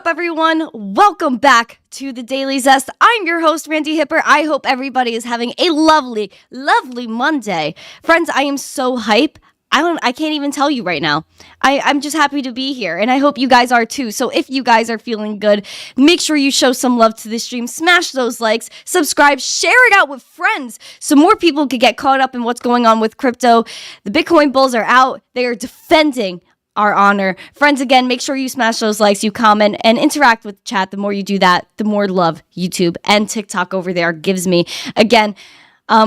up, everyone? Welcome back to the Daily Zest. I'm your host, Randi Hipper. I hope everybody is having a lovely, lovely Monday. Friends, I am so hype. I can't even tell you right now. I'm just happy to be here, and I hope you guys are too. So if you guys are feeling good, make sure you show some love to the stream. Smash those likes, subscribe, share it out with friends so more people could get caught up in what's going on with crypto. The Bitcoin bulls are out. They are defending our honor. Friends, again, make sure you smash those likes, you comment, and interact with chat. The more you do that, the more love YouTube and TikTok over there gives me. Again,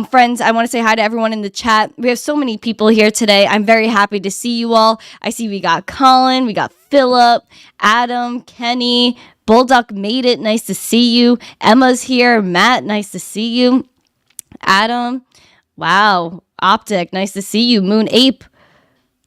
friends, I want to say hi to everyone in the chat. We have so many people here today. I'm very happy to see you all. I see we got Colin, we got Philip, Adam, Kenny, Bullduck made it. Nice to see you. Emma's here. Matt, nice to see you. Adam, wow. Optic, nice to see you. Moon Ape.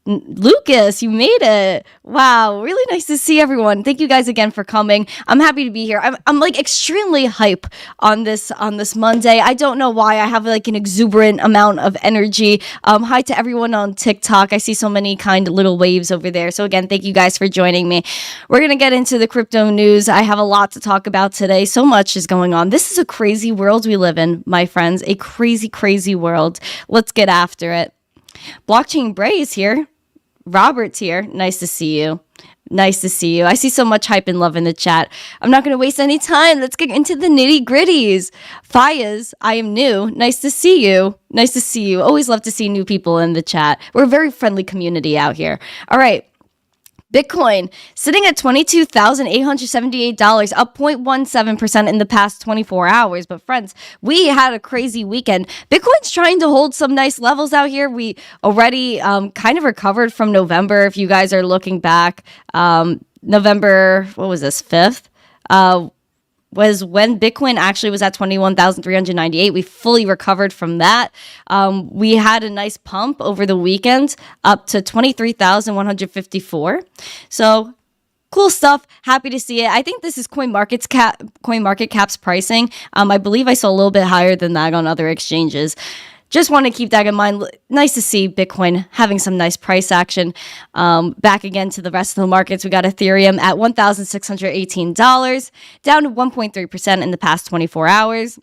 Lucas, you made it. Wow, really nice to see everyone. Thank you guys again for coming. I'm happy to be here. I'm like extremely hype on this Monday. I don't know why. I have like an exuberant amount of energy. Hi to everyone on TikTok. I see so many kind little waves over there. So again, thank you guys for joining me. We're gonna get into the crypto news. I have a lot to talk about today. So much is going on. This is a crazy world we live in, my friends. A crazy, crazy world. Let's get after it. Blockchain Bray is here. Robert's here. Nice to see you. Nice to see you. I see so much hype and love in the chat. I'm not going to waste any time. Let's get into the nitty gritties. Fayez, I am new. Nice to see you. Nice to see you. Always love to see new people in the chat. We're a very friendly community out here. All right. Bitcoin sitting at $22,878, up 0.17% in the past 24 hours. But friends, we had a crazy weekend. Bitcoin's trying to hold some nice levels out here. We already kind of recovered from November. If you guys are looking back, November, what was this, 5th? Was when Bitcoin actually was at 21,398. We fully recovered from that. We had a nice pump over the weekend up to 23,154. So cool stuff. Happy to see it. I think this is CoinMarketCap's pricing. I believe I saw a little bit higher than that on other exchanges. Just want to keep that in mind. Nice to see Bitcoin having some nice price action. Back again to the rest of the markets. We got Ethereum at $1,618, down to 1.3% in the past 24 hours.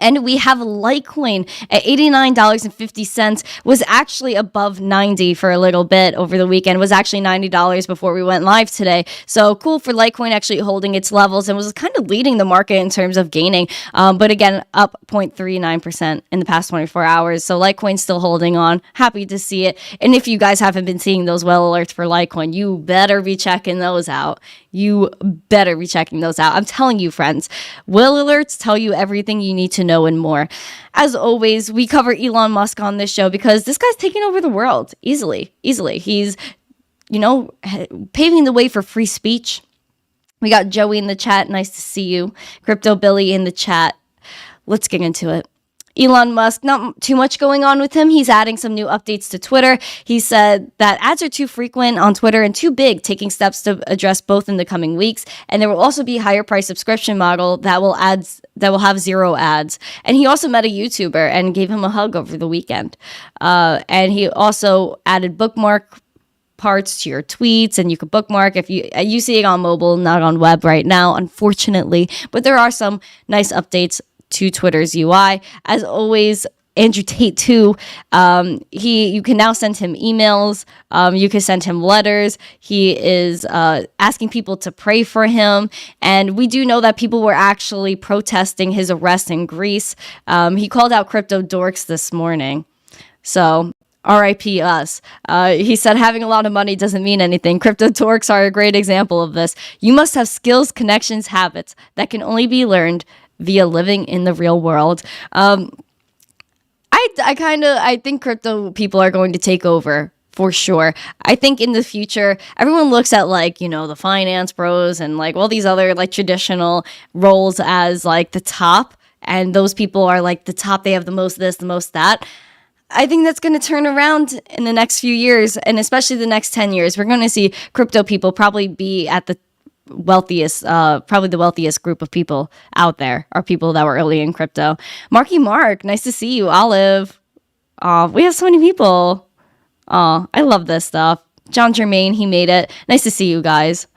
And we have Litecoin at $89.50, was actually above 90 for a little bit over the weekend, was actually $90 before we went live today. So cool for Litecoin actually holding its levels and was kind of leading the market in terms of gaining. But again, up 0.39% in the past 24 hours. So Litecoin's still holding on. Happy to see it. And if you guys haven't been seeing those well alerts for Litecoin, you better be checking those out. You better be checking those out. I'm telling you, friends, will alerts tell you everything you need to know and more. As always, we cover Elon Musk on this show because this guy's taking over the world easily. He's, paving the way for free speech. We got Joey in the chat. Nice to see you. Crypto Billy in the chat. Let's get into it. Elon Musk, not too much going on with him. He's adding some new updates to Twitter. He said that ads are too frequent on Twitter and too big, taking steps to address both in the coming weeks. And there will also be a higher price subscription model that will have zero ads. And he also met a YouTuber and gave him a hug over the weekend. And he also added bookmark parts to your tweets, and you can bookmark if you see it on mobile, not on web right now, unfortunately. But there are some nice updates to Twitter's UI. As always, Andrew Tate too. You can now send him emails. You can send him letters. He is asking people to pray for him. And we do know that people were actually protesting his arrest in Greece. He called out crypto dorks this morning. So RIP us. He said having a lot of money doesn't mean anything. Crypto dorks are a great example of this. You must have skills, connections, habits that can only be learned via living in the real world. I think crypto people are going to take over for sure. I think in the future, everyone looks at the finance bros and all these other traditional roles as the top, and those people are the top. They have the most this, the most that. I think that's going to turn around in the next few years, and especially the next 10 years. We're going to see crypto people probably be at the probably the wealthiest group of people out there are people that were early in crypto. Marky Mark, nice to see you. Olive, we have so many people. I love this stuff. John Germain, he made it. Nice to see you guys.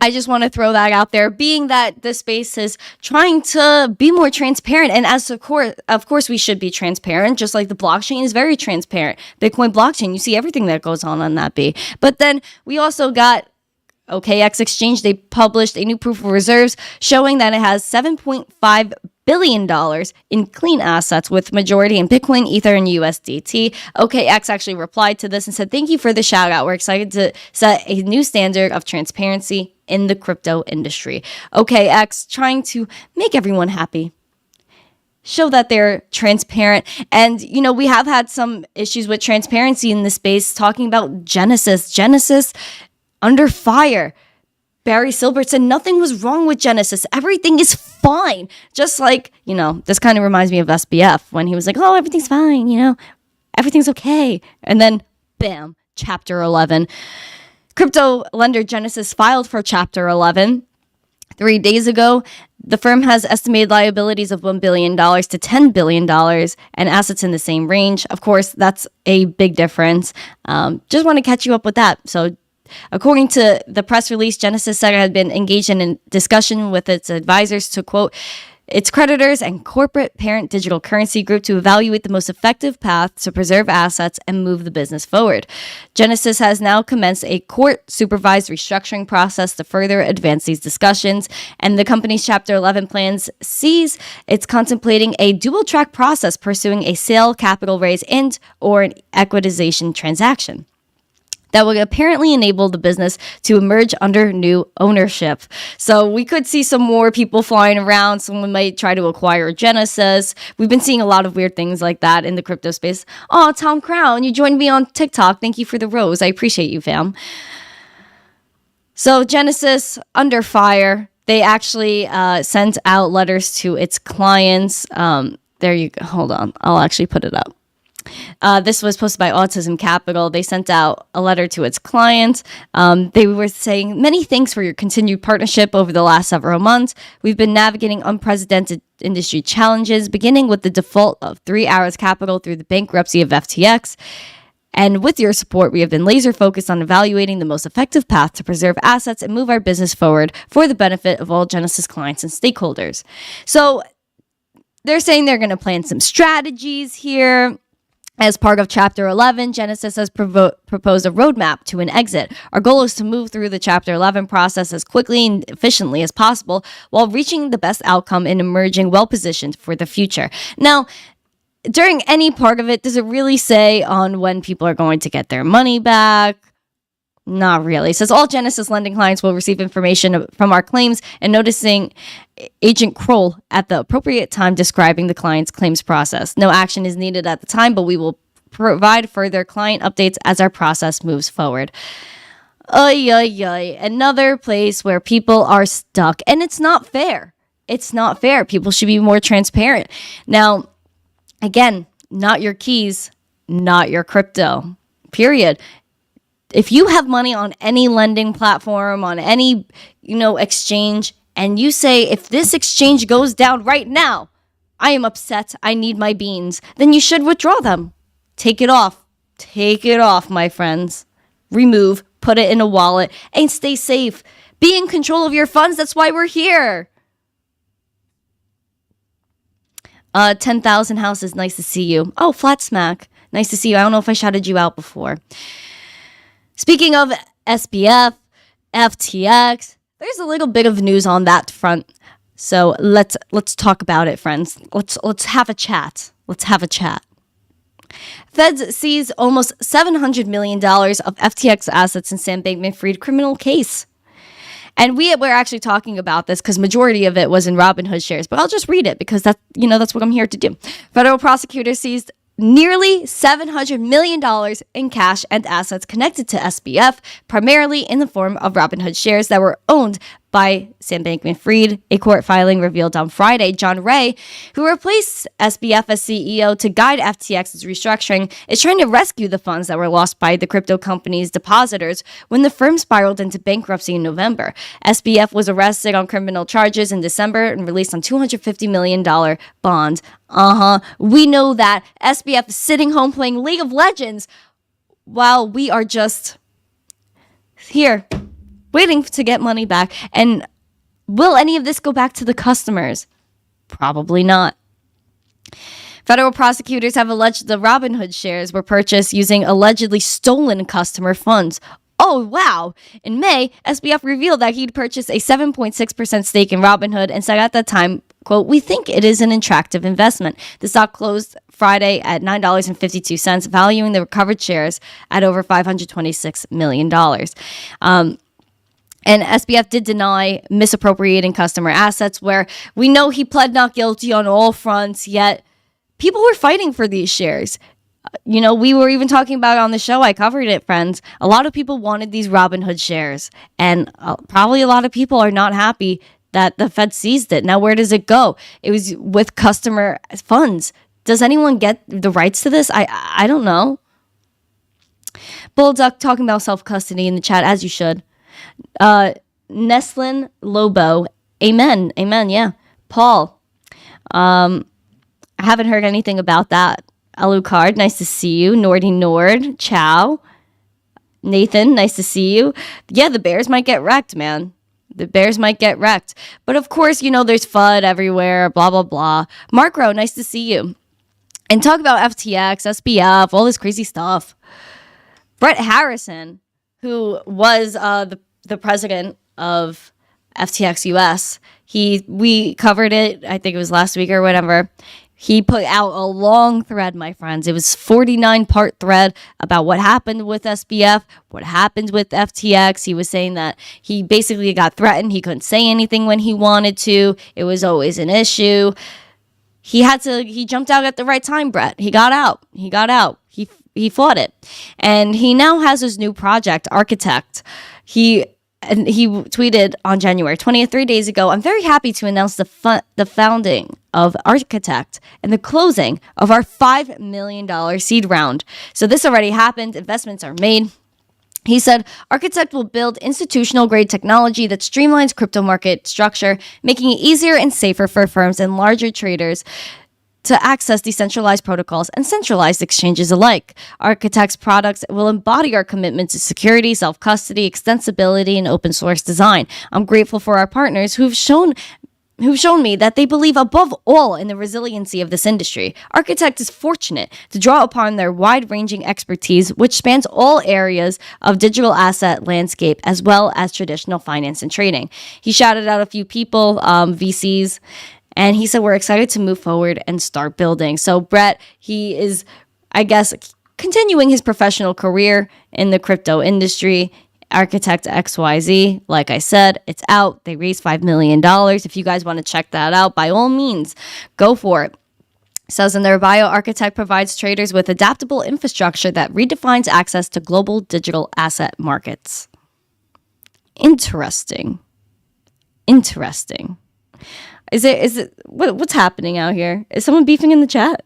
I just want to throw that out there, being that the space is trying to be more transparent. And as of course, we should be transparent, just like the blockchain is very transparent. Bitcoin blockchain, you see everything that goes on that B. But then we also got OKX Exchange. They published a new proof of reserves showing that it has $7.5 billion in clean assets, with majority in Bitcoin, Ether, and USDT. OKX actually replied to this and said, "Thank you for the shout out. We're excited to set a new standard of transparency in the crypto industry." OKX trying to make everyone happy, show that they're transparent. And, we have had some issues with transparency in the space, talking about Genesis under fire. Barry Silbert said nothing was wrong with Genesis. Everything is fine. Just like, this kind of reminds me of SBF when he was like, oh, everything's fine, everything's okay. And then, bam, Chapter 11. Crypto lender Genesis filed for Chapter 11 3 days ago. The firm has estimated liabilities of $1 billion to $10 billion and assets in the same range. Of course, that's a big difference. Just want to catch you up with that. So, according to the press release, Genesis said it had been engaged in a discussion with its advisors to, quote, its creditors and corporate parent Digital Currency Group to evaluate the most effective path to preserve assets and move the business forward. Genesis has now commenced a court-supervised restructuring process to further advance these discussions, and the company's Chapter 11 plans sees it's contemplating a dual-track process pursuing a sale, capital raise, and or an equitization transaction that would apparently enable the business to emerge under new ownership. So we could see some more people flying around. Someone might try to acquire Genesis. We've been seeing a lot of weird things like that in the crypto space. Oh, Tom Crown, you joined me on TikTok. Thank you for the rose. I appreciate you, fam. So Genesis under fire. They actually sent out letters to its clients. There you go. Hold on. I'll actually put it up. This was posted by Autism Capital. They sent out a letter to its clients. They were saying, many thanks for your continued partnership over the last several months. We've been navigating unprecedented industry challenges, beginning with the default of 3 Arrows Capital through the bankruptcy of FTX. And with your support, we have been laser focused on evaluating the most effective path to preserve assets and move our business forward for the benefit of all Genesis clients and stakeholders. So they're saying they're going to plan some strategies here. As part of Chapter 11, Genesis has proposed a roadmap to an exit. Our goal is to move through the Chapter 11 process as quickly and efficiently as possible while reaching the best outcome and emerging well-positioned for the future. Now, during any part of it, does it really say on when people are going to get their money back? Not really. It says all Genesis lending clients will receive information from our claims and noticing Agent Kroll at the appropriate time describing the client's claims process. No action is needed at the time, but we will provide further client updates as our process moves forward. Ay, ay, ay. Another place where people are stuck. And it's not fair. It's not fair. People should be more transparent. Now, again, not your keys, not your crypto. Period. If you have money on any lending platform, on any, exchange, and you say, if this exchange goes down right now, I am upset, I need my beans, then you should withdraw them. Take it off. Take it off, my friends. Remove, put it in a wallet, and stay safe. Be in control of your funds. That's why we're here. 10,000 houses. Nice to see you. Oh, Flat Smack. Nice to see you. I don't know if I shouted you out before. Speaking of SBF, FTX, there's a little bit of news on that front. So let's talk about it, friends. Let's have a chat. Let's have a chat. Feds seize almost $700 million of FTX assets in Sam Bankman Fried criminal case. And we're actually talking about this because majority of it was in Robinhood shares. But I'll just read it because that's what I'm here to do. Federal prosecutors seized nearly $700 million in cash and assets connected to SBF, primarily in the form of Robinhood shares that were owned by Sam Bankman Fried. A court filing revealed on Friday John Ray, who replaced SBF as CEO to guide FTX's restructuring, is trying to rescue the funds that were lost by the crypto company's depositors when the firm spiraled into bankruptcy in November. SBF was arrested on criminal charges in December and released on $250 million bond. We know that SBF is sitting home playing League of Legends while we are just here waiting to get money back. And will any of this go back to the customers? Probably not. Federal prosecutors have alleged the Robinhood shares were purchased using allegedly stolen customer funds. Oh, wow. In May, SBF revealed that he'd purchased a 7.6% stake in Robinhood and said at that time, quote, "We think it is an attractive investment." The stock closed Friday at $9.52, valuing the recovered shares at over $526 million. And SBF did deny misappropriating customer assets, where we know he pled not guilty on all fronts, yet people were fighting for these shares. You know, we were even talking about it on the show. I covered it, friends. A lot of people wanted these Robinhood shares, and probably a lot of people are not happy that the Fed seized it. Now, where does it go? It was with customer funds. Does anyone get the rights to this? I don't know. Bullduck talking about self-custody in the chat, as you should. Neslin Lobo, amen, yeah. Paul, I haven't heard anything about that. Alucard, nice to see you. Nordy Nord, ciao. Nathan, nice to see you. Yeah, the Bears might get wrecked, man. The Bears might get wrecked. But of course, you know, there's FUD everywhere, blah, blah, blah. Mark Rowe, nice to see you. And talk about FTX, SBF, all this crazy stuff. Brett Harrison, who was the president of FTX US, we covered it, I think it was last week or whatever. He put out a long thread, my friends. It was 49-part thread about what happened with SBF, what happened with FTX. He was saying that he basically got threatened. He couldn't say anything when he wanted to. It was always an issue. He jumped out at the right time, Brett. He got out. He fought it. And he now has his new project, Architect. He tweeted on January 20th, 3 days ago, "I'm very happy to announce the founding of Architect and the closing of our $5 million seed round. So this already happened. Investments are made." He said, "Architect will build institutional-grade technology that streamlines crypto market structure, making it easier and safer for firms and larger traders to access decentralized protocols and centralized exchanges alike. Architect's products will embody our commitment to security, self-custody, extensibility, and open source design. I'm grateful for our partners who've shown me that they believe above all in the resiliency of this industry. Architect is fortunate to draw upon their wide-ranging expertise, which spans all areas of digital asset landscape, as well as traditional finance and trading." He shouted out a few people, VCs, and he said, "We're excited to move forward and start building." So Brett, he is, I guess, continuing his professional career in the crypto industry. Architect XYZ, like I said, it's out. They raised $5 million. If you guys want to check that out, by all means, go for it. It says in their bio, Architect provides traders with adaptable infrastructure that redefines access to global digital asset markets. Interesting. What's happening out here? Is someone beefing in the chat?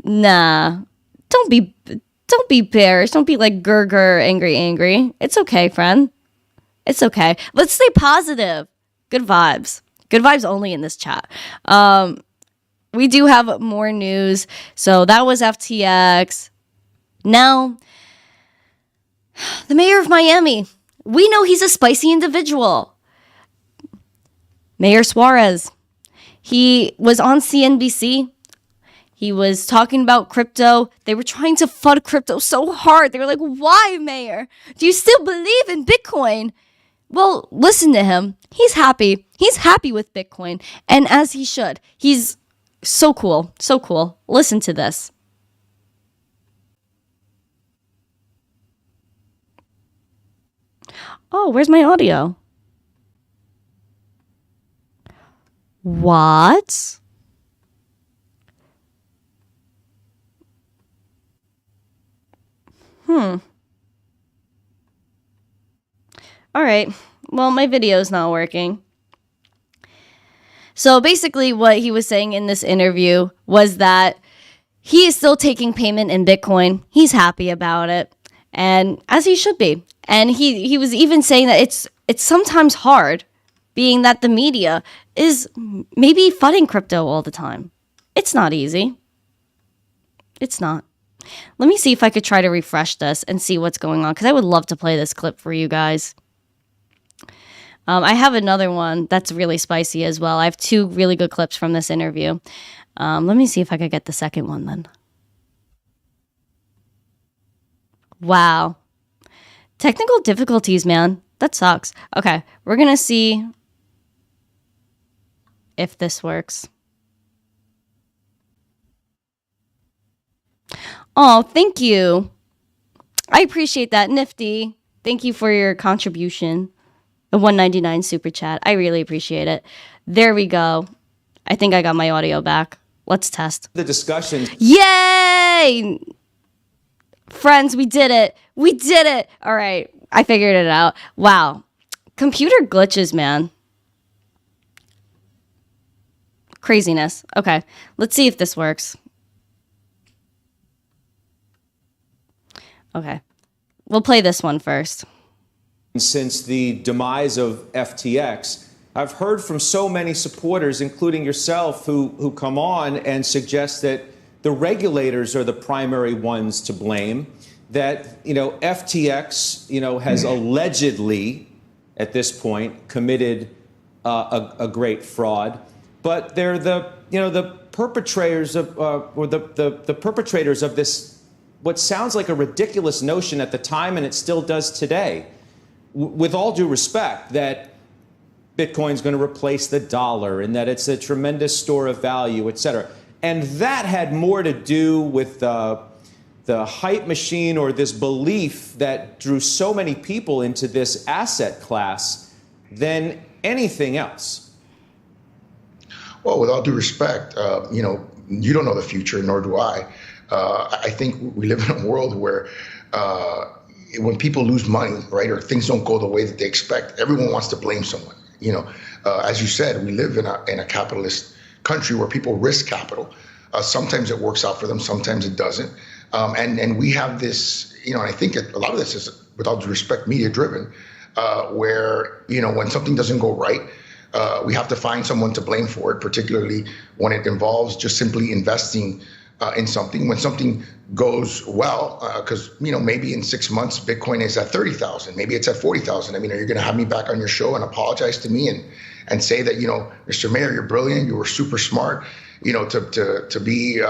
Nah. Don't be bearish. Don't be like grr, angry. It's okay, friend. It's okay. Let's stay positive. Good vibes. Good vibes only in this chat. We do have more news. So that was FTX. Now, the mayor of Miami. We know he's a spicy individual. Mayor Suarez. He was on CNBC. He was talking about crypto. They were trying to FUD crypto so hard. They were like, "Why, Mayor? Do you still believe in Bitcoin?" Well, listen to him. He's happy. He's happy with Bitcoin. And as he should. He's so cool. So cool. Listen to this. Oh, where's my audio? What? All right. Well, my video's not working. So basically what he was saying in this interview was that he is still taking payment in Bitcoin. He's happy about it. And as he should be. And he was even saying that it's sometimes hard, being that the media is maybe FUDding crypto all the time. It's not easy. It's not. Let me see if I could try to refresh this and see what's going on, because I would love to play this clip for you guys. I have another one that's really spicy as well. I have 2 really good clips from this interview. Let me see if I could get the second one then. Wow. Technical difficulties, man. That sucks. Okay, we're going to see if this works. Oh, thank you. I appreciate that, Nifty. Thank you for your contribution. A $1.99 super chat. I really appreciate it. There we go. I think I got my audio back. Let's test. The discussion. Yay! Friends, we did it. We did it. All right. I figured it out. Wow. Computer glitches, man. Craziness. Okay. Let's see if this works. Okay. We'll play this one first. Since the demise of FTX, I've heard from so many supporters, including yourself, who come on and suggest that the regulators are the primary ones to blame, that, FTX, has allegedly, at this point, committed a great fraud, but they're the perpetrators of, or the perpetrators of this, what sounds like a ridiculous notion at the time, and it still does today. With all due respect, that Bitcoin's going to replace the dollar and that it's a tremendous store of value, et cetera. And that had more to do with the hype machine, or this belief that drew so many people into this asset class, than anything else. Well, with all due respect, you don't know the future, nor do I. I think we live in a world where when people lose money, right, or things don't go the way that they expect, everyone wants to blame someone. As you said, we live in a capitalist country where people risk capital. Sometimes it works out for them, sometimes it doesn't. And we have this, and I think a lot of this is, with all due respect, media driven, where, when something doesn't go right, we have to find someone to blame for it, particularly when it involves just simply investing in something. When something goes well, because maybe in 6 months Bitcoin is at 30,000, maybe it's at 40,000. I mean, are you going to have me back on your show and apologize to me and say that Mr. Mayor, you're brilliant, you were super smart, to be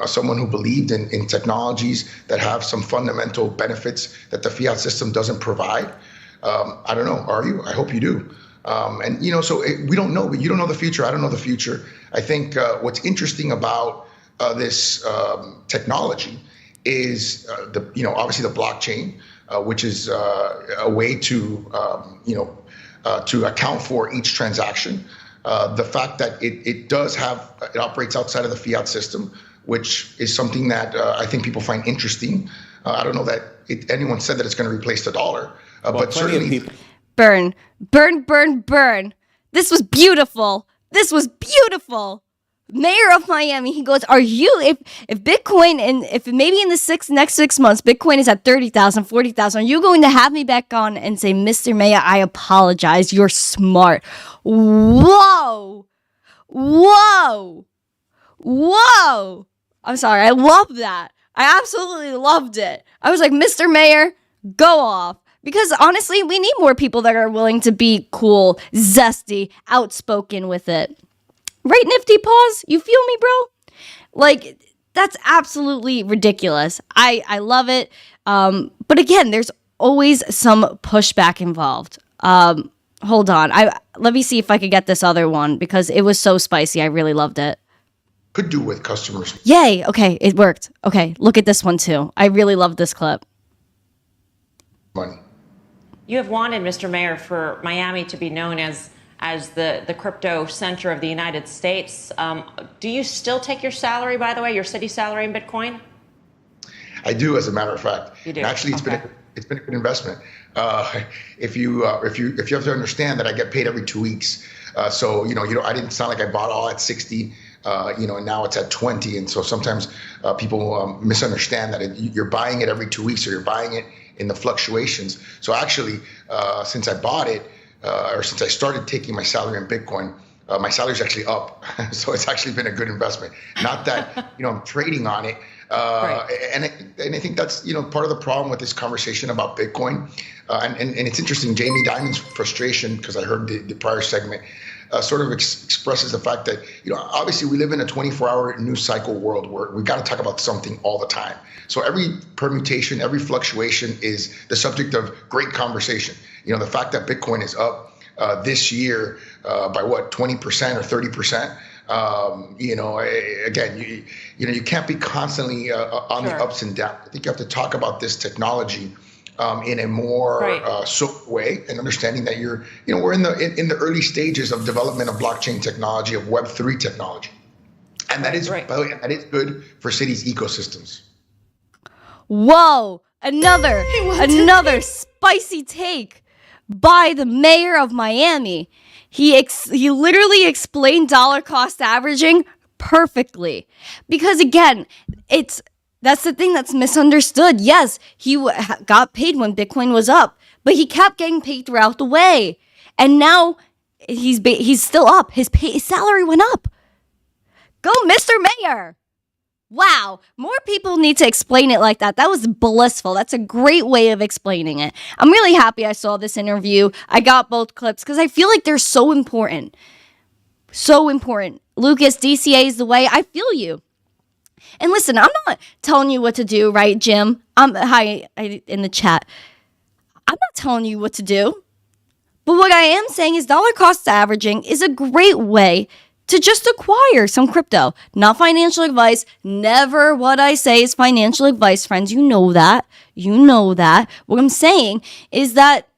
someone who believed in technologies that have some fundamental benefits that the fiat system doesn't provide? I don't know. Are you? I hope you do. So we don't know, but you don't know the future. I don't know the future. I think what's interesting about this technology is obviously the blockchain, which is a way to account for each transaction. The fact that it operates outside of the fiat system, which is something that I think people find interesting. I don't know that anyone said that it's going to replace the dollar, but certainly. Burn, burn, burn, burn. This was beautiful. This was beautiful. Mayor of Miami, he goes, are you, if Bitcoin, and if maybe in the next 6 months, Bitcoin is at 30,000, 40,000, are you going to have me back on and say, Mr. Mayor, I apologize, you're smart? Whoa, whoa, whoa. I'm sorry, I love that. I absolutely loved it. I was like, Mr. Mayor, go off. Because honestly, we need more people that are willing to be cool, zesty, outspoken with it. Right, Nifty Paws? You feel me, bro? Like, that's absolutely ridiculous. I love it. But again, there's always some pushback involved. Hold on. Let me see if I could get this other one, because it was so spicy. I really loved it. Could do with customers. Yay. Okay, it worked. Okay, look at this one too. I really love this clip. Money. You have wanted, Mr. Mayor, for Miami to be known as the crypto center of the United States. Do you still take your salary, by the way, your city salary in Bitcoin? I do, as a matter of fact. You do. And actually, it's been a good investment. If you have to understand that I get paid every 2 weeks, so I didn't sound like I bought all at 60. And now it's at 20. And so sometimes people misunderstand that you're buying it every 2 weeks, or you're buying it in the fluctuations. So actually, since I bought it, or since I started taking my salary in Bitcoin, my salary is actually up. So it's actually been a good investment. Not that, I'm trading on it. And I think that's part of the problem with this conversation about Bitcoin. And it's interesting. Jamie Dimon's frustration, because I heard the prior segment, sort of expresses the fact that obviously we live in a 24-hour news cycle world where we've got to talk about something all the time. So every permutation, every fluctuation is the subject of great conversation. The fact that Bitcoin is up this year by 20% or 30%. Again, you can't be constantly on the ups and downs. I think you have to talk about this technology in a more sober way, and understanding that we're in the early stages of development of blockchain technology, of Web3 technology, and that is, by the way, that is good for cities' ecosystems. Whoa! Another spicy take by the mayor of Miami. He literally explained dollar cost averaging perfectly. Because again, that's the thing that's misunderstood. Yes, he got paid when Bitcoin was up, but he kept getting paid throughout the way. And now he's still up. His salary went up. Go, Mr. Mayor. Wow, more people need to explain it like that. That was blissful. That's a great way of explaining it. I'm really happy I saw this interview. I got both clips because I feel like they're so important. So important. Lucas, DCA is the way. I feel you. And listen, I'm not telling you what to do, right, Jim? Hi in the chat. I'm not telling you what to do. But what I am saying is dollar cost averaging is a great way to just acquire some crypto. Not financial advice. Never what I say is financial advice, friends. You know that. What I'm saying is that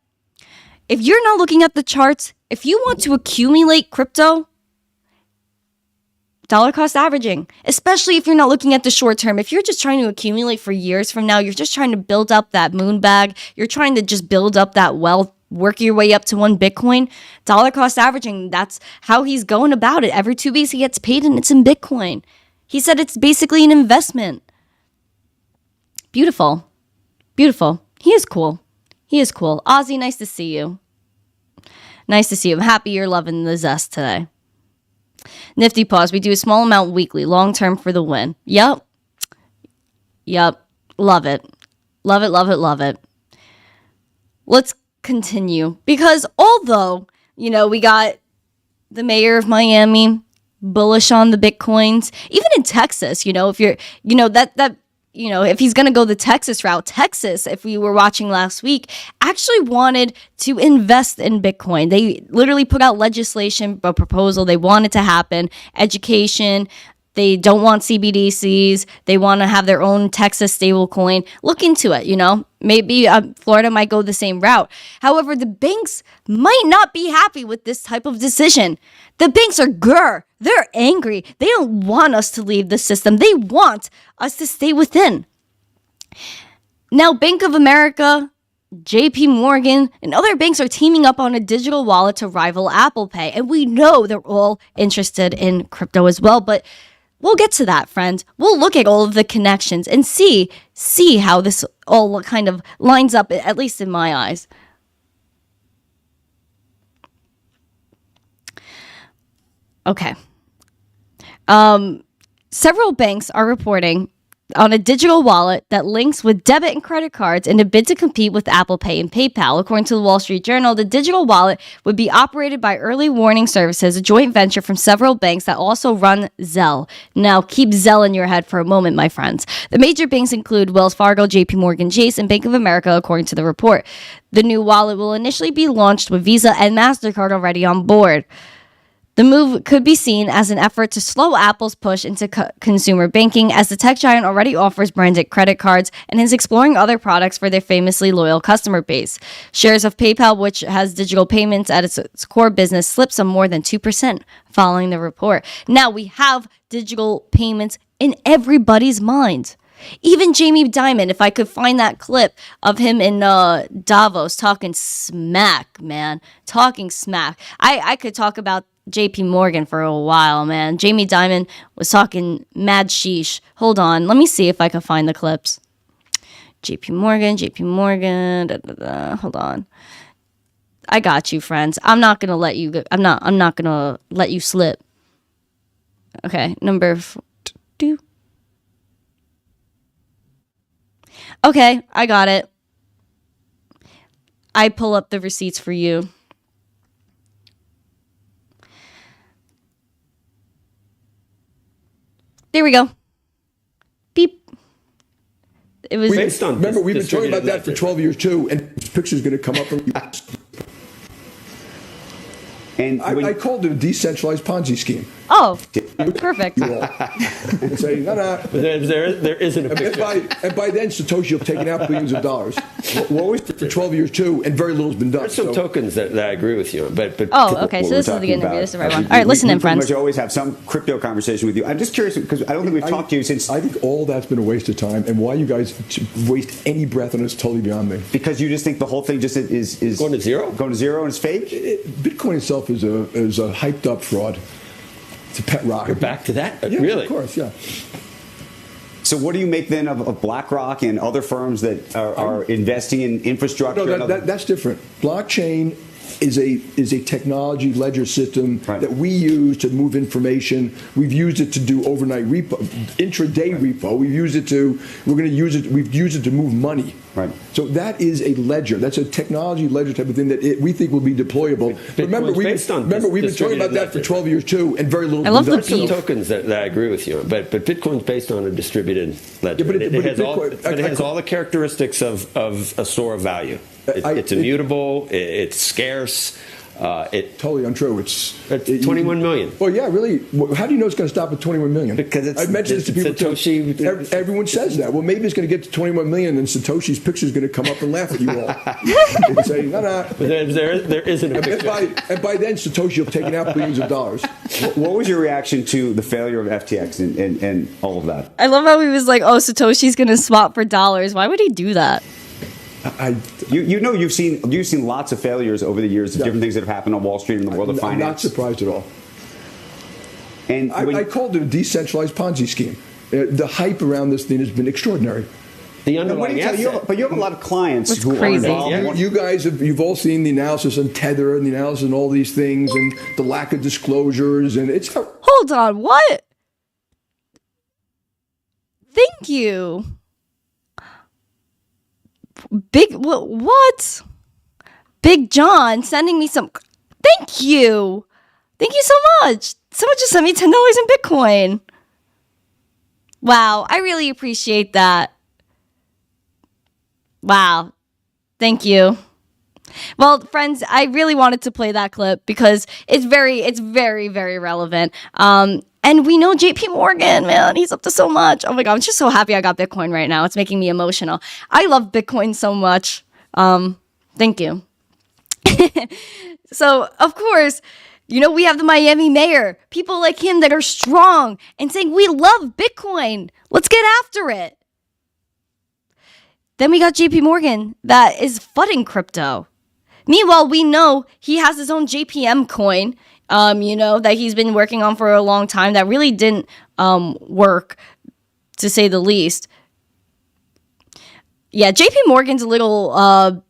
if you're not looking at the charts, if you want to accumulate crypto, dollar cost averaging, especially if you're not looking at the short term. If you're just trying to accumulate for years from now, you're just trying to build up that moon bag, you're trying to just build up that wealth, work your way up to one Bitcoin, dollar cost averaging, that's how he's going about it. Every 2 weeks he gets paid and it's in Bitcoin. He said it's basically an investment. Beautiful. He is cool. Ozzy, nice to see you. I'm happy you're loving the zest today. Nifty pause. We do a small amount weekly, long term for the win. Yep. Love it. Let's continue, because although we got the mayor of Miami bullish on the Bitcoins, even in Texas, if you're if he's going to go the Texas route, Texas, if we were watching last week, actually wanted to invest in Bitcoin. They literally put out legislation, a proposal. They want it to happen. Education. They don't want CBDCs. They want to have their own Texas stablecoin. Look into it, Maybe Florida might go the same route. However, the banks might not be happy with this type of decision. The banks are They're angry. They don't want us to leave the system. They want us to stay within. Now, Bank of America, JP Morgan, and other banks are teaming up on a digital wallet to rival Apple Pay. And we know they're all interested in crypto as well. But we'll get to that, friends. We'll look at all of the connections and see how this all kind of lines up, at least in my eyes. Okay. Several banks are reporting on a digital wallet that links with debit and credit cards in a bid to compete with Apple Pay and PayPal. According to the Wall Street Journal, the digital wallet would be operated by Early Warning Services, a joint venture from several banks that also run Zelle. Now, keep Zelle in your head for a moment, my friends. The major banks include Wells Fargo, JP Morgan Chase, and Bank of America, according to the report. The new wallet will initially be launched with Visa and MasterCard already on board. The move could be seen as an effort to slow Apple's push into consumer banking, as the tech giant already offers branded credit cards and is exploring other products for their famously loyal customer base. Shares of PayPal, which has digital payments at its core business, slipped some more than 2% following the report. Now we have digital payments in everybody's mind. Even Jamie Dimon, if I could find that clip of him in Davos talking smack, man. Talking smack. I could talk about JP Morgan for a while, man. Jamie Dimon was talking mad sheesh. Hold on. Let me see if I can find the clips. JP Morgan. Hold on. I got you, friends. I'm not going to let you I'm not going to let you slip. Okay, number 2. Okay, I got it. I pull up the receipts for you. There we go. Beep. It was Based on Remember, we've been talking about distributed that for ledger. 12 years too, and this picture's going to come up from And I called it a decentralized Ponzi scheme. Oh, perfect. And say, no. there isn't a picture. And by then, Satoshi will have taken out billions of dollars. What was for 12 years too, and very little's been done. There's some tokens that I agree with you on, but Oh, okay. So this is the good interview. This is the right one. All right, listen in, We friends. pretty much always have some crypto conversation with you. I'm just curious because I don't think we've talked to you since I think all that's been a waste of time, and why you guys waste any breath on it is totally beyond me. because you just think the whole thing just is Going to zero? Going to zero and it's fake. Bitcoin itself is a hyped up fraud. It's a pet rock. We're back to that? Yeah, Really? of course, yeah. So what do you make then of BlackRock and other firms that are investing in infrastructure? No, and other- that's different. Blockchain is a technology ledger system Right. that we use to move information. We've used it to do overnight repo, intraday repo. We've used it we've used it to move money. Right. So that is a ledger. That's a technology ledger type of thing that we think will be deployable. Bitcoin's based on we've been talking about that for distributed 12 years too, and very little. I love the There's some beef. tokens that I agree with you on, but Bitcoin's based on a distributed ledger. Yeah, it has Bitcoin- all the characteristics of a store of value. It's immutable. It's scarce. Totally untrue. It's 21 million. Well, yeah, really. How do you know it's going to stop at 21 million? Because it's- I've mentioned this to people. Satoshi- too. Everyone says that. Well, maybe it's going to get to 21 million, and Satoshi's picture is going to come up and laugh at you all and say, no. But there isn't a And picture. by then, Satoshi will have taken out billions of dollars. What was your reaction to the failure of FTX and all of that? I love how he was like, "Oh, Satoshi's gonna swap for dollars." Why would he do that? You've seen lots of failures over the years of different things that have happened on Wall Street and in the world of I'm not finance. surprised at all. And I called it a decentralized Ponzi scheme. The hype around this thing has been extraordinary. The What do underlying you tell you? asset. But you have a lot of clients That's who crazy. are involved. You guys you've all seen the analysis on Tether and the analysis on all these things and the lack of disclosures, and it's Hold on, what? Thank you. What? Big John sending me some. Thank you. Thank you so much. Someone just sent me $10 in Bitcoin. Wow, I really appreciate that. Wow. Thank you. Well, friends, I really wanted to play that clip because it's very, very relevant. And we know JP Morgan, man, he's up to so much. Oh my God, I'm just so happy I got Bitcoin right now. It's making me emotional. I love Bitcoin so much. Thank you. So, of course, we have the Miami mayor, people like him that are strong and saying, we love Bitcoin. Let's get after it. Then we got JP Morgan that is flooding crypto. Meanwhile, we know he has his own JPM coin, that he's been working on for a long time that really didn't work, to say the least. Yeah, JP Morgan's a little, I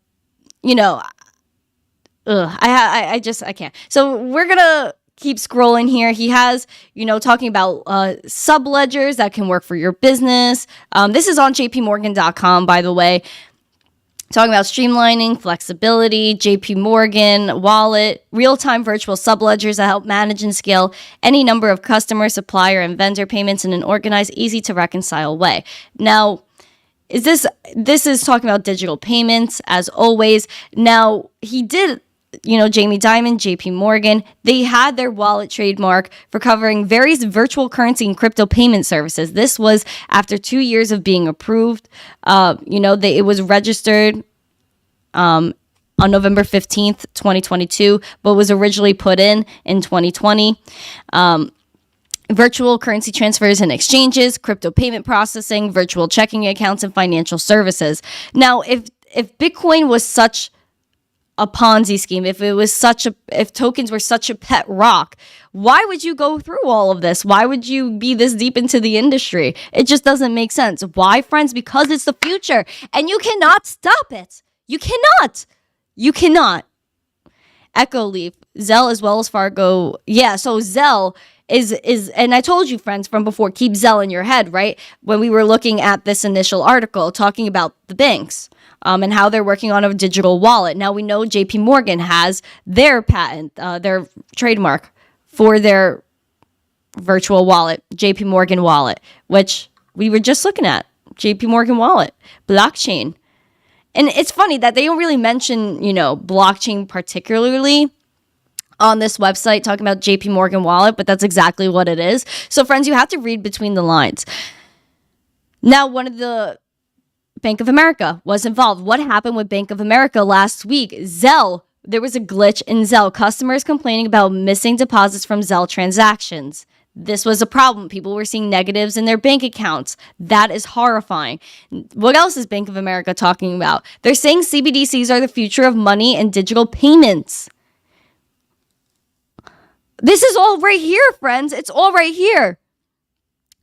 can't. So we're going to keep scrolling here. He has, talking about sub-ledgers that can work for your business. This is on jpmorgan.com, by the way. Talking about streamlining, flexibility, JP Morgan, wallet, real-time virtual subledgers that help manage and scale any number of customer, supplier, and vendor payments in an organized, easy-to-reconcile way. Now, this is talking about digital payments, as always. Now, he did, Jamie Dimon, JP Morgan, they had their wallet trademark for covering various virtual currency and crypto payment services. This was after 2 years of being approved. It was registered on November 15th, 2022, but was originally put in 2020. Virtual currency transfers and exchanges, crypto payment processing, virtual checking accounts, and financial services. Now, if Bitcoin was such a Ponzi scheme, if tokens were such a pet rock, why would you go through all of this? Why would you be this deep into the industry? It just doesn't make sense. Why, friends? Because it's the future and you cannot stop it. You cannot. Echo Leaf, Zelle as well as Fargo. Yeah, so Zelle is, and I told you, friends, from before, keep Zelle in your head, right? When we were looking at this initial article talking about the banks and how they're working on a digital wallet. Now we know JP Morgan has their patent, their trademark for their virtual wallet, JP Morgan wallet, which we were just looking at. JP Morgan wallet, blockchain. And it's funny that they don't really mention, blockchain particularly on this website talking about JP Morgan wallet, but that's exactly what it is. So friends, you have to read between the lines. Now, one of the Bank of America was involved. What happened with Bank of America last week? Zelle, there was a glitch in Zelle. Customers complaining about missing deposits from Zelle transactions. This was a problem. People were seeing negatives in their bank accounts. That is horrifying. What else is Bank of America talking about? They're saying CBDCs are the future of money and digital payments. This is all right here, friends. It's all right here.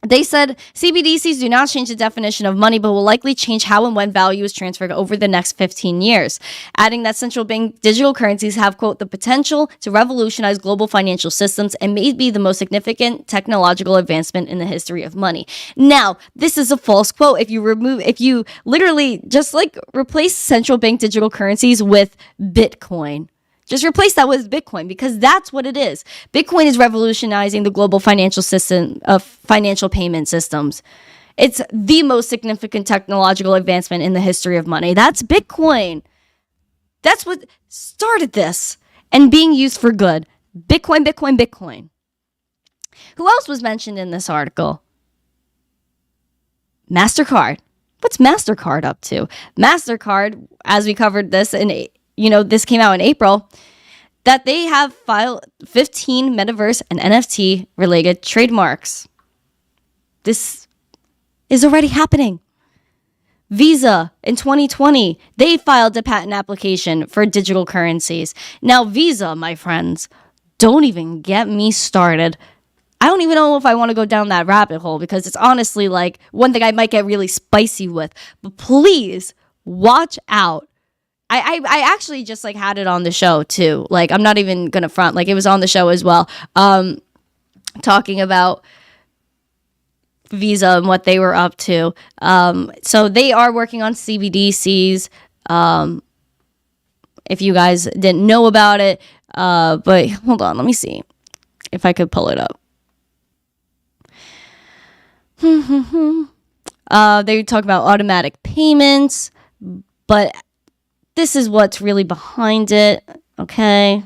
They said CBDCs do not change the definition of money, but will likely change how and when value is transferred over the next 15 years. Adding that central bank digital currencies have, quote, the potential to revolutionize global financial systems and may be the most significant technological advancement in the history of money. Now, this is a false quote. If you literally just replace central bank digital currencies with Bitcoin. Just replace that with Bitcoin, because that's what it is. Bitcoin is revolutionizing the global financial system of financial payment systems. It's the most significant technological advancement in the history of money. That's Bitcoin. That's what started this and being used for good. Bitcoin, Bitcoin, Bitcoin. Who else was mentioned in this article? MasterCard. What's MasterCard up to? MasterCard, as we covered this this came out in April, that they have filed 15 metaverse and NFT related trademarks. This is already happening. Visa in 2020, they filed a patent application for digital currencies. Now, Visa, my friends, don't even get me started. I don't even know if I want to go down that rabbit hole, because it's honestly one thing I might get really spicy with. But please watch out. I actually just had it on the show too. I'm not even gonna front. It was on the show as well. Talking about Visa and what they were up to. So they are working on CBDCs. If you guys didn't know about it, but hold on, let me see if I could pull it up. They talk about automatic payments, but this is what's really behind it. Okay.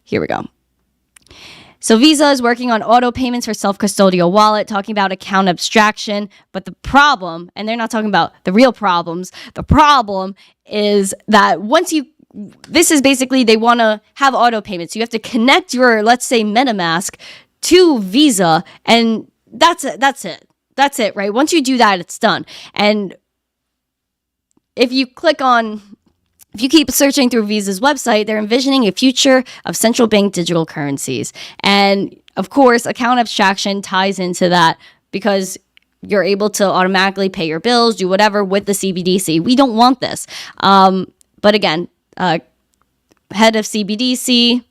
Here we go. So Visa is working on auto payments for self-custodial wallet, talking about account abstraction. But the problem, and they're not talking about the real problems, the problem is that this is basically, they want to have auto payments. You have to connect your, let's say, MetaMask to Visa, and that's it, right? Once you do that, it's done. And if you keep searching through Visa's website, they're envisioning a future of central bank digital currencies. And of course, account abstraction ties into that, because you're able to automatically pay your bills, do whatever with the CBDC. We don't want this. But again, head of CBDC,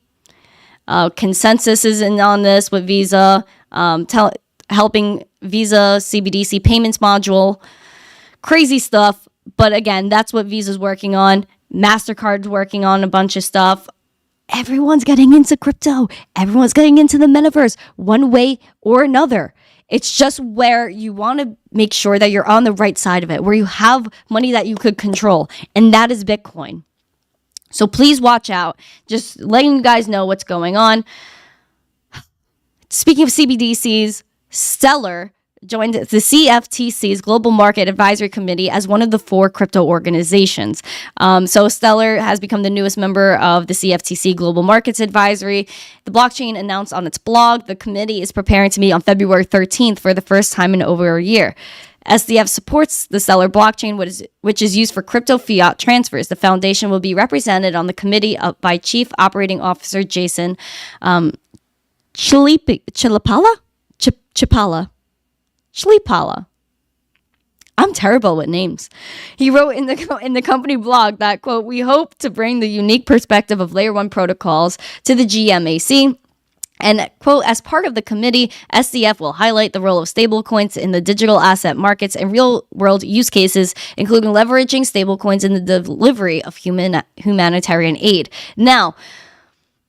Consensus is in on this with Visa, helping Visa CBDC payments module. Crazy stuff. But again, that's what Visa's working on. MasterCard's working on a bunch of stuff. Everyone's getting into crypto. Everyone's getting into the metaverse one way or another. It's just where you want to make sure that you're on the right side of it, where you have money that you could control. And that is Bitcoin. So please watch out. Just letting you guys know what's going on. Speaking of CBDCs, Stellar joined the CFTC's Global Market Advisory Committee as one of the 4 crypto organizations. So Stellar has become the newest member of the CFTC Global Markets Advisory. The blockchain announced on its blog the committee is preparing to meet on February 13th for the first time in over a year. SDF supports the Stellar blockchain, which is used for crypto fiat transfers. The foundation will be represented on the committee by Chief Operating Officer Jason Chilipala. I'm terrible with names. He wrote in the company blog that, quote, "We hope to bring the unique perspective of layer 1 protocols to the GMAC. And, quote, as part of the committee, SDF will highlight the role of stablecoins in the digital asset markets and real-world use cases, including leveraging stablecoins in the delivery of humanitarian aid." Now,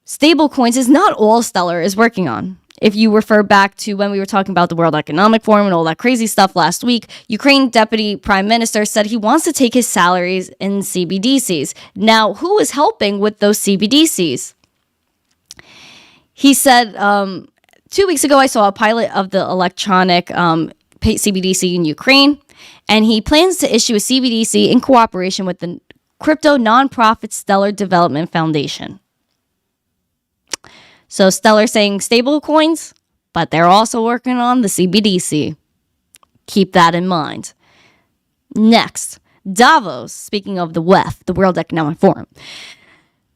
stablecoins is not all Stellar is working on. If you refer back to when we were talking about the World Economic Forum and all that crazy stuff last week, Ukraine Deputy Prime Minister said he wants to take his salaries in CBDCs. Now, who is helping with those CBDCs? He said, 2 weeks ago, I saw a pilot of the electronic CBDC in Ukraine, and he plans to issue a CBDC in cooperation with the crypto nonprofit Stellar Development Foundation. So Stellar saying stable coins, but they're also working on the CBDC. Keep that in mind. Next, Davos, speaking of the WEF, the World Economic Forum.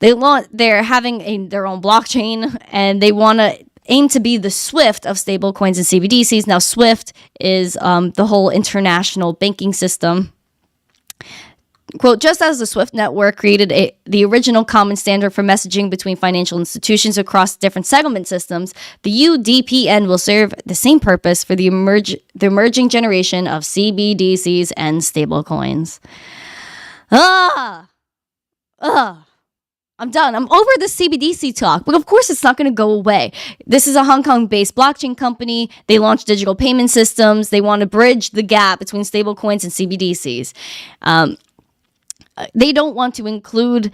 They're having their own blockchain, and they want to aim to be the SWIFT of stablecoins and CBDCs. Now, SWIFT is the whole international banking system. Quote, "Just as the SWIFT network created the original common standard for messaging between financial institutions across different settlement systems, the UDPN will serve the same purpose for the emerging generation of CBDCs and stablecoins." I'm done. I'm over the CBDC talk, but of course it's not going to go away. This is a Hong Kong-based blockchain company. They launched digital payment systems. They want to bridge the gap between stablecoins and CBDCs. They don't want to include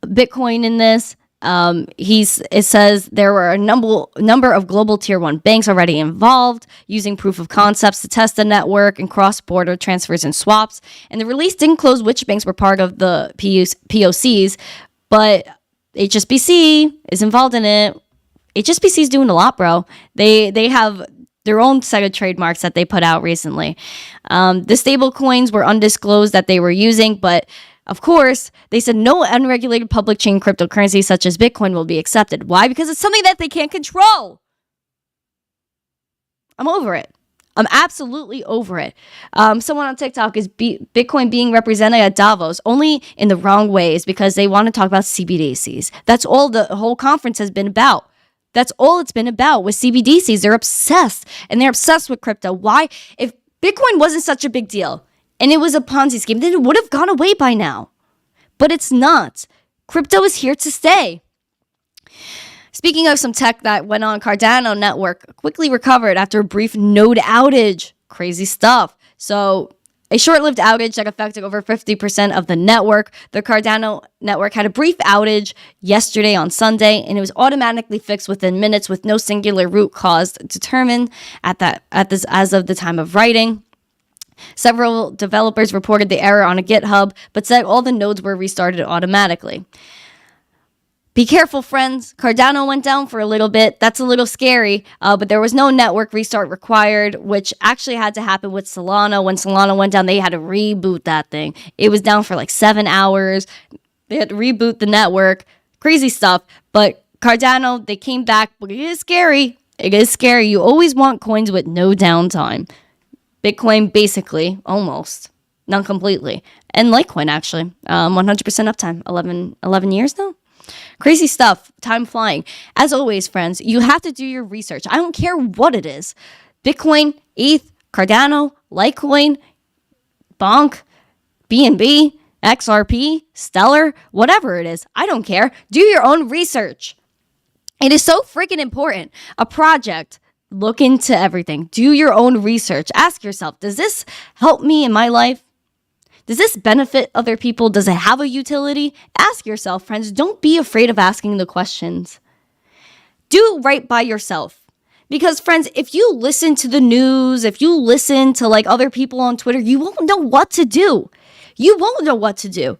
Bitcoin in this. It says there were a number of global tier 1 banks already involved using proof of concepts to test the network and cross-border transfers and swaps. And the release didn't close which banks were part of the POCs, but HSBC is involved in it. HSBC is doing a lot, bro. They have their own set of trademarks that they put out recently. The stable coins were undisclosed that they were using, but of course, they said no unregulated public chain cryptocurrency such as Bitcoin will be accepted. Why? Because it's something that they can't control. I'm over it. I'm absolutely over it. Someone on TikTok is Bitcoin being represented at Davos only in the wrong ways because they want to talk about CBDCs. That's all the whole conference has been about. That's all it's been about with CBDCs. They're obsessed, and they're obsessed with crypto. Why? If Bitcoin wasn't such a big deal and it was a Ponzi scheme, then it would have gone away by now. But it's not. Crypto is here to stay. Speaking of some tech that went on, Cardano network quickly recovered after a brief node outage. Crazy stuff. So a short-lived outage that affected over 50% of the network. The Cardano network had a brief outage yesterday on Sunday, and it was automatically fixed within minutes with no singular root cause determined as of the time of writing. Several developers reported the error on a GitHub, but said all the nodes were restarted automatically. Be careful, friends. Cardano went down for a little bit. That's a little scary, but there was no network restart required, which actually had to happen with Solana. When Solana went down, they had to reboot that thing. It was down for like 7 hours. They had to reboot the network. Crazy stuff. But Cardano, they came back, but it is scary. It is scary. You always want coins with no downtime. Bitcoin, basically, almost. Not completely. And Litecoin, actually. 100% uptime. 11 years now? Crazy stuff. Time flying. As always, friends, you have to do your research. I don't care what it is. Bitcoin, ETH, Cardano, Litecoin, Bonk, BNB, XRP, Stellar, whatever it is. I don't care. Do your own research. It is so freaking important. A project. Look into everything. Do your own research. Ask yourself, does this help me in my life? Does this benefit other people? Does it have a utility? Ask yourself, friends. Don't be afraid of asking the questions. Do right by yourself. Because, friends, if you listen to the news, if you listen to like other people on Twitter, you won't know what to do. You won't know what to do.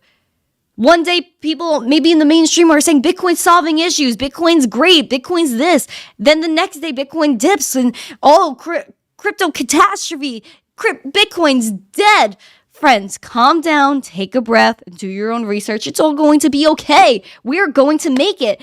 One day, people maybe in the mainstream are saying Bitcoin's solving issues. Bitcoin's great. Bitcoin's this. Then the next day, Bitcoin dips and crypto catastrophe. Bitcoin's dead. Friends, calm down, take a breath, do your own research. It's all going to be okay. We're going to make it.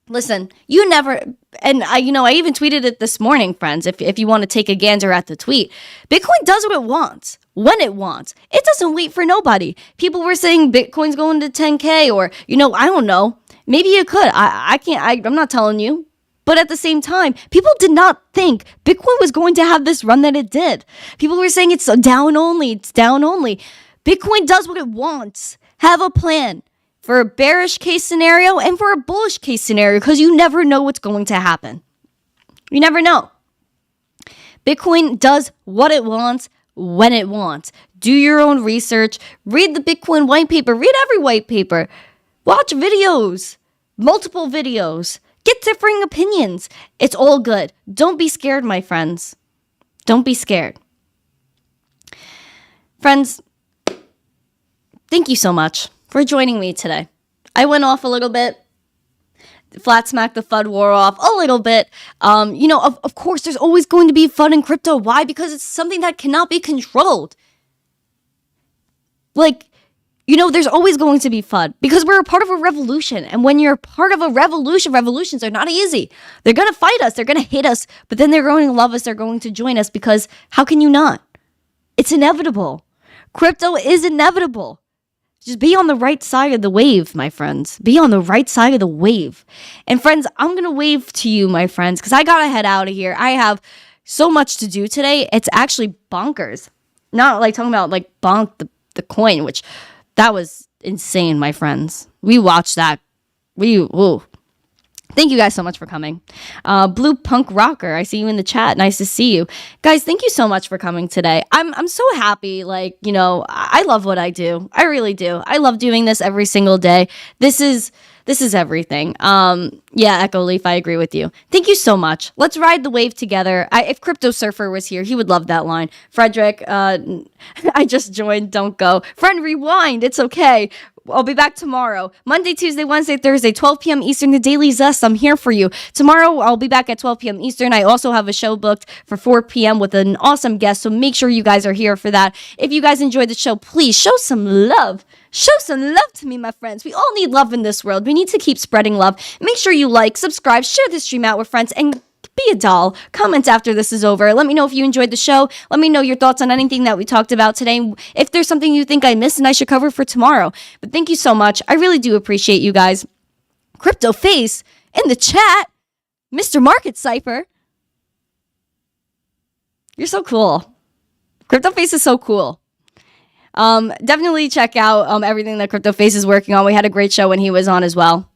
Listen, you never, and I even tweeted it this morning, friends, if you want to take a gander at the tweet. Bitcoin does what it wants. when it wants. It doesn't wait for nobody. People were saying Bitcoin's going to 10K, or, I don't know. Maybe it could. I can't, I'm not telling you. But at the same time, people did not think Bitcoin was going to have this run that it did. People were saying it's down only. It's down only. Bitcoin does what it wants. Have a plan for a bearish case scenario and for a bullish case scenario, because you never know what's going to happen. You never know. Bitcoin does what it wants when it wants. Do your own research. Read the Bitcoin white paper. Read every white paper. Watch videos. Multiple videos. Get differing opinions. It's all good. Don't be scared, my friends. Don't be scared. Friends, thank you so much for joining me today. I went off a little bit. Flat smack the FUD war off a little bit. Of course, there's always going to be FUD in crypto. Why? Because it's something that cannot be controlled. There's always going to be FUD because we're a part of a revolution. And when you're part of a revolution, revolutions are not easy. They're going to fight us. They're going to hate us. But then they're going to love us. They're going to join us, because how can you not? It's inevitable. Crypto is inevitable. Just be on the right side of the wave, my friends. Be on the right side of the wave. And friends, I'm going to wave to you, my friends, because I got to head out of here. I have so much to do today. It's actually bonkers. Not like talking about like bonk the coin, which that was insane, my friends. We watched that. Thank you guys so much for coming. Blue Punk Rocker, I see you in the chat. Nice to see you. Guys, thank you so much for coming today. I'm so happy. I love what I do. I really do. I love doing this every single day. This is everything. Echo Leaf, I agree with you. Thank you so much. Let's ride the wave together. If Crypto Surfer was here, he would love that line. Frederick, I just joined. Don't go. Friend, rewind. It's okay. I'll be back tomorrow. Monday, Tuesday, Wednesday, Thursday, 12 p.m. Eastern, the Daily Zest. I'm here for you. Tomorrow, I'll be back at 12 p.m. Eastern. I also have a show booked for 4 p.m. with an awesome guest, so make sure you guys are here for that. If you guys enjoyed the show, please show some love. Show some love to me, my friends. We all need love in this world. We need to keep spreading love. Make sure you like, subscribe, share this stream out with friends, and be a doll. Comment after this is over. Let me know if you enjoyed the show. Let me know your thoughts on anything that we talked about today. If there's something you think I missed and I should cover for tomorrow. But thank you so much. I really do appreciate you guys. Crypto Face in the chat. Mr. Market Cipher. You're so cool. Crypto Face is so cool. Definitely check out everything that Crypto Face is working on. We had a great show when he was on as well.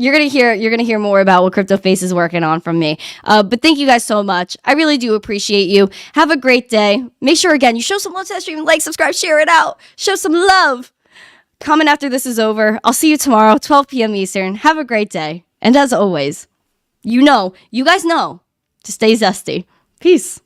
You're gonna hear more about what Crypto Face is working on from me. But thank you guys so much. I really do appreciate you. Have a great day. Make sure again you show some love to that stream, like, subscribe, share it out. Show some love. Comment after this is over. I'll see you tomorrow, 12 p.m. Eastern. Have a great day. And as always, you guys know to stay zesty. Peace.